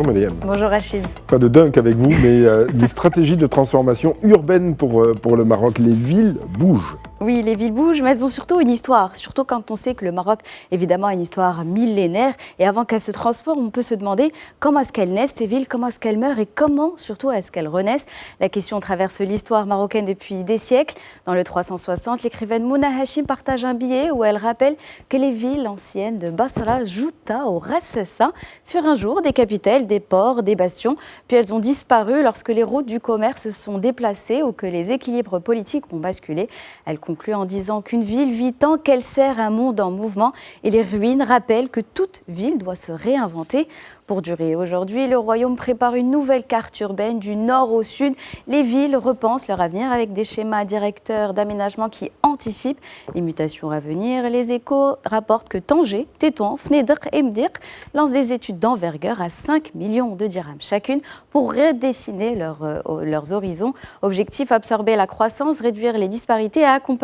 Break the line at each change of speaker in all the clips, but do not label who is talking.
Bonjour Maléam.
Bonjour Rachid.
Pas de dunk avec vous, mais une stratégie de transformation urbaine pour le Maroc. Les villes bougent.
Oui, les villes bougent, mais elles ont surtout une histoire. Surtout quand on sait que le Maroc, évidemment, a une histoire millénaire. Et avant qu'elles se transforment, on peut se demander comment est-ce qu'elles naissent, ces villes, comment est-ce qu'elles meurent et comment, surtout, est-ce qu'elles renaissent. La question traverse l'histoire marocaine depuis des siècles. Dans le 360, l'écrivaine Mouna Hachim partage un billet où elle rappelle que les villes anciennes de Basra, Jouta ou Rassassa furent un jour des capitales, des ports, des bastions. Puis elles ont disparu lorsque les routes du commerce se sont déplacées ou que les équilibres politiques ont basculé. Elle conclut en disant qu'une ville vit tant qu'elle sert un monde en mouvement et les ruines rappellent que toute ville doit se réinventer pour durer. Aujourd'hui, le royaume prépare une nouvelle carte urbaine du nord au sud. Les villes repensent leur avenir avec des schémas directeurs d'aménagement qui anticipent les mutations à venir. Les Échos rapportent que Tanger, Tétouan, Fnedr et Mdir lancent des études d'envergure à 5 millions de dirhams chacune pour redessiner leurs horizons. Objectif, absorber la croissance, réduire les disparités et accompagner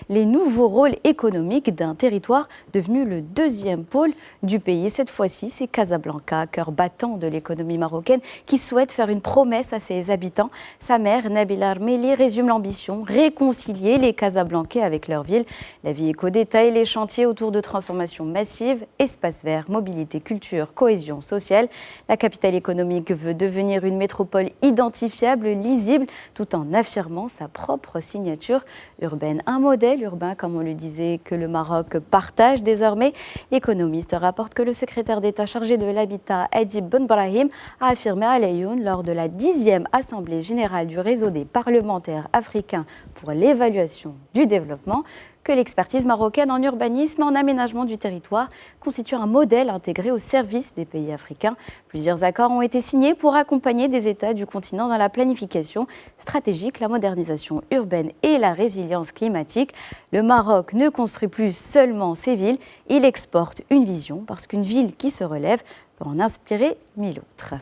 les nouveaux rôles économiques d'un territoire devenu le deuxième pôle du pays. Cette fois-ci, c'est Casablanca, cœur battant de l'économie marocaine, qui souhaite faire une promesse à ses habitants. Sa mère, Nabila Armeli, résume l'ambition, réconcilier les Casablancais avec leur ville. La vie éco détaille les chantiers autour de transformations massives, espaces verts, mobilité, culture, cohésion sociale. La capitale économique veut devenir une métropole identifiable, lisible, tout en affirmant sa propre signature urbaine. Un modèle urbain, comme on le disait, que le Maroc partage désormais. L'économiste rapporte que le secrétaire d'État chargé de l'habitat, Adib Ben Brahim, a affirmé à Laayoune lors de la 10e Assemblée générale du réseau des parlementaires africains pour l'évaluation du développement que l'expertise marocaine en urbanisme et en aménagement du territoire constitue un modèle intégré au service des pays africains. Plusieurs accords ont été signés pour accompagner des États du continent dans la planification stratégique, la modernisation urbaine et la résilience climatique. Le Maroc ne construit plus seulement ses villes, il exporte une vision parce qu'une ville qui se relève peut en inspirer 1000 autres.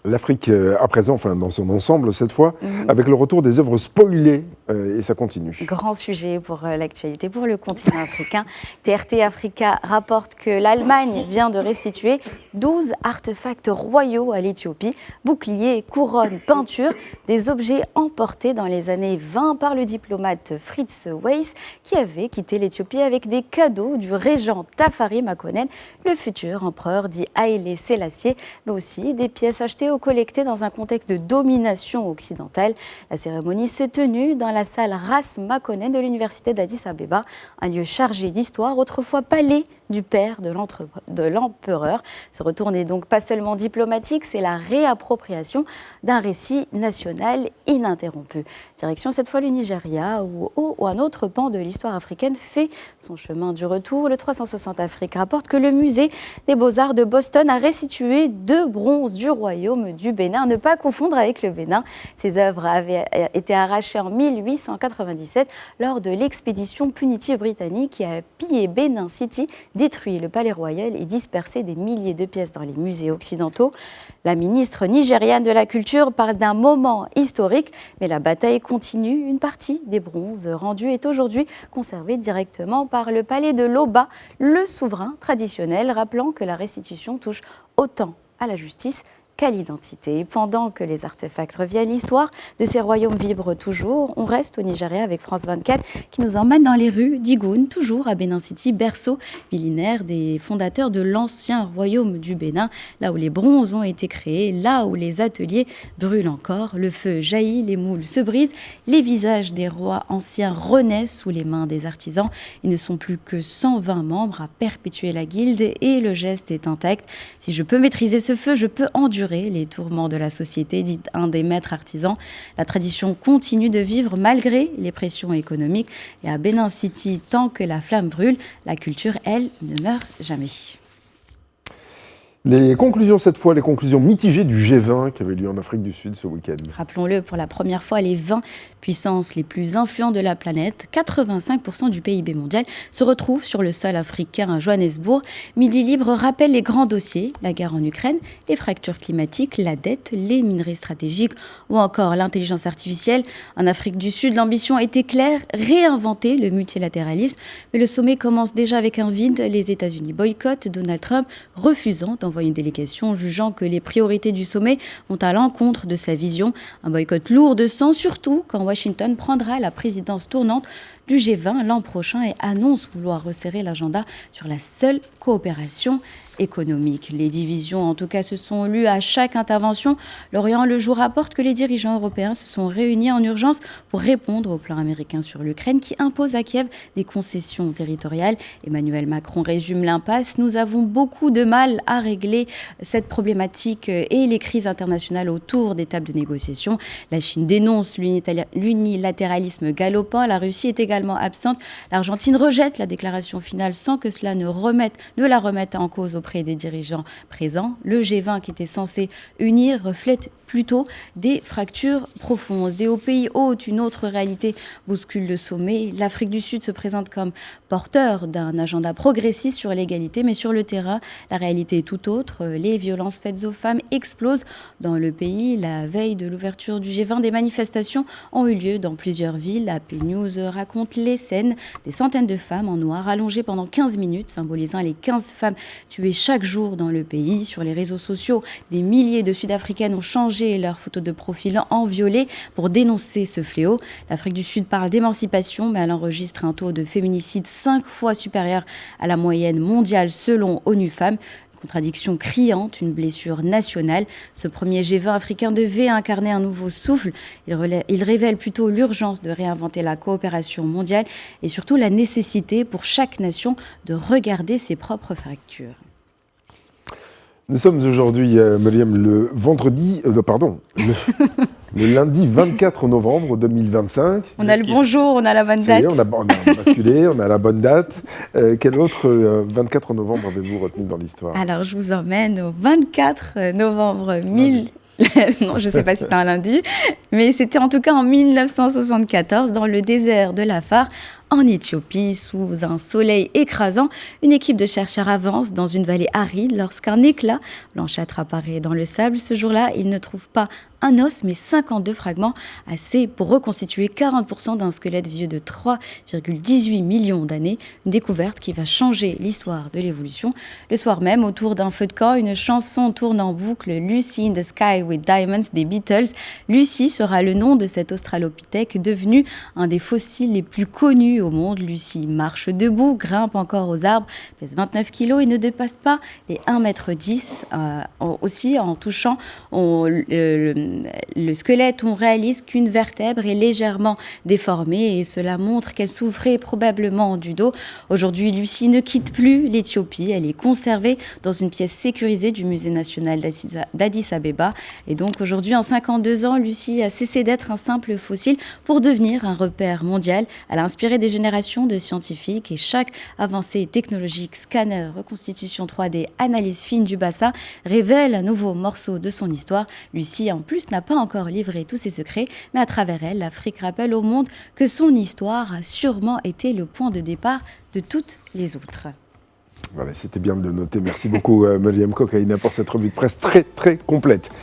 L'Afrique à présent, enfin dans son ensemble cette fois, avec le retour des œuvres spoilées, et ça continue.
Grand sujet pour l'actualité, pour le continent africain. TRT Africa rapporte que l'Allemagne vient de restituer 12 artefacts royaux à l'Éthiopie, boucliers, couronnes, peintures, des objets emportés dans les années 20 par le diplomate Fritz Weiss, qui avait quitté l'Éthiopie avec des cadeaux du régent Tafari Makonnen, le futur empereur dit Haïlé Sélassié, mais aussi des pièces achetées ou collectées dans un contexte de domination occidentale. La cérémonie s'est tenue dans la salle Ras Makonnen de l'université d'Addis Abeba, un lieu chargé d'histoire, autrefois palais du père de l'empereur. Ce retour n'est donc pas seulement diplomatique, c'est la réappropriation d'un récit national ininterrompu. Direction cette fois le Nigeria, où un autre pan de l'histoire africaine fait son chemin du retour. Le 360 Afrique rapporte que le musée des Beaux-Arts de Boston a restitué 2 bronzes du royaume du Bénin, ne pas confondre avec le Bénin. Ces œuvres avaient été arrachées en 1897 lors de l'expédition punitive britannique qui a pillé Benin City, détruit le palais royal et dispersé des milliers de pièces dans les musées occidentaux. La ministre nigériane de la Culture parle d'un moment historique, mais la bataille continue. Une partie des bronzes rendus est aujourd'hui conservée directement par le palais de l'Oba, le souverain traditionnel, rappelant que la restitution touche autant à la justice qu'à l'identité. Et pendant que les artefacts reviennent, l'histoire de ces royaumes vibre toujours. On reste au Nigeria avec France 24 qui nous emmène dans les rues d'Igoun, toujours à Benin City, berceau millénaire des fondateurs de l'ancien royaume du Bénin, là où les bronzes ont été créés, là où les ateliers brûlent encore. Le feu jaillit, les moules se brisent, les visages des rois anciens renaissent sous les mains des artisans. Ils ne sont plus que 120 membres à perpétuer la guilde et le geste est intact. Si je peux maîtriser ce feu, je peux endurer les tourments de la société, dit un des maîtres artisans. La tradition continue de vivre malgré les pressions économiques. Et à Benin City, tant que la flamme brûle, la culture, elle, ne meurt jamais.
Les conclusions cette fois, les conclusions mitigées du G20 qui avait lieu en Afrique du Sud ce week-end.
Rappelons-le, pour la première fois, les 20 puissances les plus influentes de la planète, 85% du PIB mondial, se retrouvent sur le sol africain à Johannesburg. Midi Libre rappelle les grands dossiers, la guerre en Ukraine, les fractures climatiques, la dette, les minerais stratégiques ou encore l'intelligence artificielle. En Afrique du Sud, l'ambition était claire, réinventer le multilatéralisme. Mais le sommet commence déjà avec un vide. Les États-Unis boycottent, Donald Trump refusant envoie une délégation jugeant que les priorités du sommet vont à l'encontre de sa vision. Un boycott lourd de sang, surtout quand Washington prendra la présidence tournante du G20 l'an prochain et annonce vouloir resserrer l'agenda sur la seule coopération économique. Les divisions, en tout cas, se sont lues à chaque intervention. L'Orient le jour rapporte que les dirigeants européens se sont réunis en urgence pour répondre au plan américain sur l'Ukraine qui impose à Kiev des concessions territoriales. Emmanuel Macron résume l'impasse. Nous avons beaucoup de mal à régler cette problématique et les crises internationales autour des tables de négociation. La Chine dénonce l'unilatéralisme galopant. La Russie est également absente. L'Argentine rejette la déclaration finale sans que cela ne la remette en cause auprès des dirigeants présents. Le G20, qui était censé unir, reflète plutôt des fractures profondes. Des hauts pays hôtes, une autre réalité bouscule le sommet. L'Afrique du Sud se présente comme porteur d'un agenda progressiste sur l'égalité, mais sur le terrain, la réalité est tout autre. Les violences faites aux femmes explosent dans le pays. La veille de l'ouverture du G20, des manifestations ont eu lieu dans plusieurs villes. AP News raconte les scènes des centaines de femmes en noir allongées pendant 15 minutes, symbolisant les 15 femmes tuées chaque jour dans le pays. Sur les réseaux sociaux, des milliers de Sud-Africaines ont changé leur photo de profil en violet pour dénoncer ce fléau. L'Afrique du Sud parle d'émancipation, mais elle enregistre un taux de féminicide 5 fois supérieur à la moyenne mondiale selon ONU Femmes. Contradiction criante, une blessure nationale. Ce premier G20 africain devait incarner un nouveau souffle. Il révèle plutôt l'urgence de réinventer la coopération mondiale et surtout la nécessité pour chaque nation de regarder ses propres fractures.
Nous sommes aujourd'hui, Myriam, le lundi 24 novembre 2025.
On a le bonjour, on a la bonne date.
On a basculé, on a la bonne date. Quel autre 24 novembre avez-vous retenu dans l'histoire ?
Alors, je vous emmène au 24 novembre 1000. Non, je ne sais pas si c'était un lundi, mais c'était en tout cas en 1974, dans le désert de l'Afar, en Éthiopie, sous un soleil écrasant. Une équipe de chercheurs avance dans une vallée aride lorsqu'un éclat blanchâtre apparaît dans le sable. Ce jour-là, ils ne trouvent pas un os, mais 52 fragments, assez pour reconstituer 40% d'un squelette vieux de 3,18 millions d'années. Une découverte qui va changer l'histoire de l'évolution. Le soir même, autour d'un feu de camp, une chanson tourne en boucle, Lucy in the Sky with Diamonds des Beatles. Lucy sera le nom de cet australopithèque devenu un des fossiles les plus connus au monde. Lucy marche debout, grimpe encore aux arbres, pèse 29 kilos et ne dépasse pas les 1,10 m. Aussi, en touchant le squelette, on réalise qu'une vertèbre est légèrement déformée et cela montre qu'elle souffrait probablement du dos. Aujourd'hui, Lucy ne quitte plus l'Éthiopie. Elle est conservée dans une pièce sécurisée du musée national d'Addis Abeba. Et donc aujourd'hui, en 52 ans, Lucy a cessé d'être un simple fossile pour devenir un repère mondial. Elle a inspiré des générations de scientifiques et chaque avancée technologique, scanner, reconstitution 3D, analyse fine du bassin révèle un nouveau morceau de son histoire. Lucy, en plus, n'a pas encore livré tous ses secrets, mais à travers elle, l'Afrique rappelle au monde que son histoire a sûrement été le point de départ de toutes les autres.
Voilà, c'était bien de le noter. Merci beaucoup, Myriam Kokaina, pour cette revue de presse très, très complète.